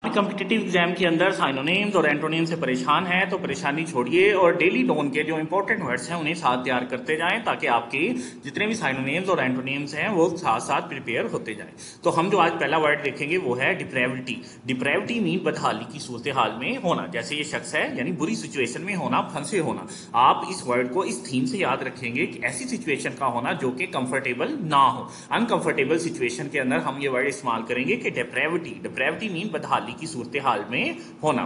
Competitive exam के अंदर synonyms और एंटोनिम से परेशान हैं तो परेशानी छोड़िए और डेली टोन के जो इंपॉर्टेंट वर्ड्स हैं उन्हें साथ तैयार करते जाएं ताकि आपके जितने भी साइनोनिम्स और एंटोनिम्स हैं वो साथ साथ प्रिपेयर होते जाएं। तो हम जो आज पहला वर्ड देखेंगे वो है डिप्रेविटी। डिप्रेविटी मीन बदहाली की सूरत हाल में होना। जैसे ये शख्स है यानी बुरी सिचुएशन में होना, फंसे होना। आप इस वर्ड को इस थीम से याद रखेंगे कि ऐसी सिचुएशन का होना जो कि कंफर्टेबल ना हो। अनकंफर्टेबल सिचुएशन के अंदर हम ये वर्ड इस्तेमाल करेंगे कि डिप्रेविटी। डिप्रेविटी मीन बदहाली की सूरत हाल में होना।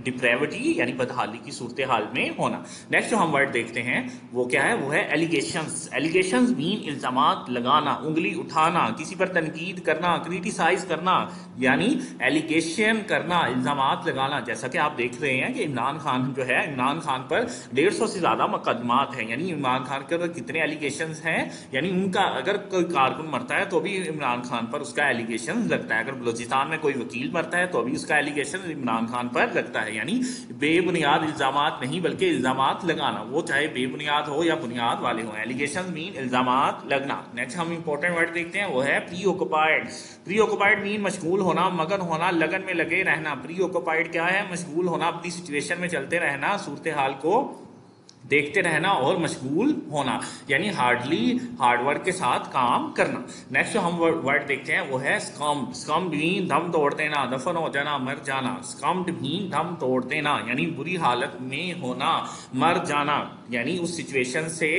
डिप्रेविटी यानी बदहाली की सूरत हाल में होना। नेक्स्ट जो हम वर्ड देखते हैं वो क्या है, वो है एलिगेशंस। एलिगेशंस मीन इल्जामात लगाना, उंगली उठाना, किसी पर तनकीद करना, क्रिटिसाइज करना, यानी एलिगेशन करना, इल्जामात लगाना। जैसा कि आप देख रहे हैं कि इमरान खान जो है, इमरान खान पर 150 से ज्यादा मुकदमात हैं। यानी इमरान खान के कितने एलिगेशंस हैं, यानी उनका अगर कोई कारकुन मरता है तो भी इमरान खान पर उसका एलिगेशन लगता है। अगर बलूचिस्तान में कोई वकील मरता है तो भी उसका एलिगेशन इमरान खान पर लगता है। यानी बेबुनियाद इल्जामात नहीं बल्कि इल्जामात लगाना, वो चाहे बेबुनियाद हो या बुनियाद वाले हो। एलिगेशन मीन इल्जामात लगना। नेक्स्ट हम इंपॉर्टेंट वर्ड देखते हैं वो है pre occupied. Pre occupied mean मशगूल होना, मगन होना, लगन में लगे रहना। प्री ऑक्युपाइड क्या है, मशगूल होना, अपनी सिचुएशन में चलते रहना, सूरत हाल को देखते रहना और मशगूल होना, यानी हार्ड वर्क के साथ काम करना। नेक्स्ट जो हम वर्ड देखते हैं वो है स्कम्ड। स्कम्ड मीन दम तोड़ देना, दफन हो जाना, मर जाना। स्कम्ड मीन दम तोड़ देना, यानी बुरी हालत में होना, मर जाना, यानी उस सिचुएशन से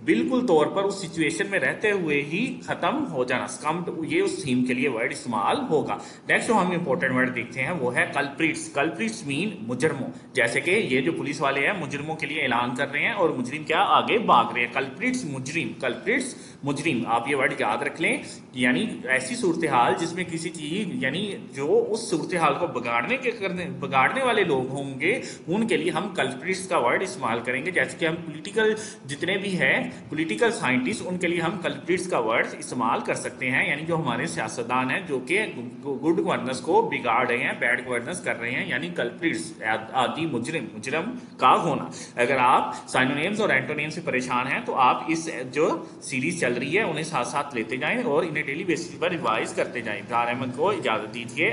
बिल्कुल तौर पर उस सिचुएशन में रहते हुए ही खत्म हो जाना। स्कम्ड ये उस थीम के लिए वर्ड इस्तेमाल होगा। नेक्स्ट जो हम इंपॉर्टेंट वर्ड देखते हैं वो है कल्प्रिट्स। Culprits mean मुजरमों। जैसे कि ये जो पुलिस वाले हैं मुजरमों के लिए ऐलान कर रहे हैं और मुजरिम क्या आगे भाग रहे हैं। कल्प्रिट्स मुजरिम, कल्प्रिट्स मुजरिम, आप ये वर्ड याद रख लें। यानी ऐसी सूरत हाल जिसमें किसी चीज यानी जो उस सूरत हाल को बिगाड़ने वाले लोग होंगे उनके लिए हम कल्प्रिट्स का वर्ड इस्तेमाल करेंगे। जैसे कि हम पॉलिटिकल जितने भी हैं पॉलिटिकल साइंटिस्ट उनके लिए हम कल्प्रिट्स का वर्ड इस्तेमाल कर सकते हैं। यानी जो हमारे सियासतदान हैं जो कि गुड गवर्नेंस को बिगाड़ रहे हैं, बैड गवर्नेंस कर रहे हैं, यानी कल्प्रिट्स आदि मुजरिम का होना। अगर आप साइनोनिम्स और एंटोनिम्स से परेशान हैं तो आप इस जो सीरीज चल रही है उन्हें साथ साथ लेते जाएं और इन्हें डेली बेसिस पर रिवाइज करते जाएं। इब्रार अहमद को इजाजत दीजिए।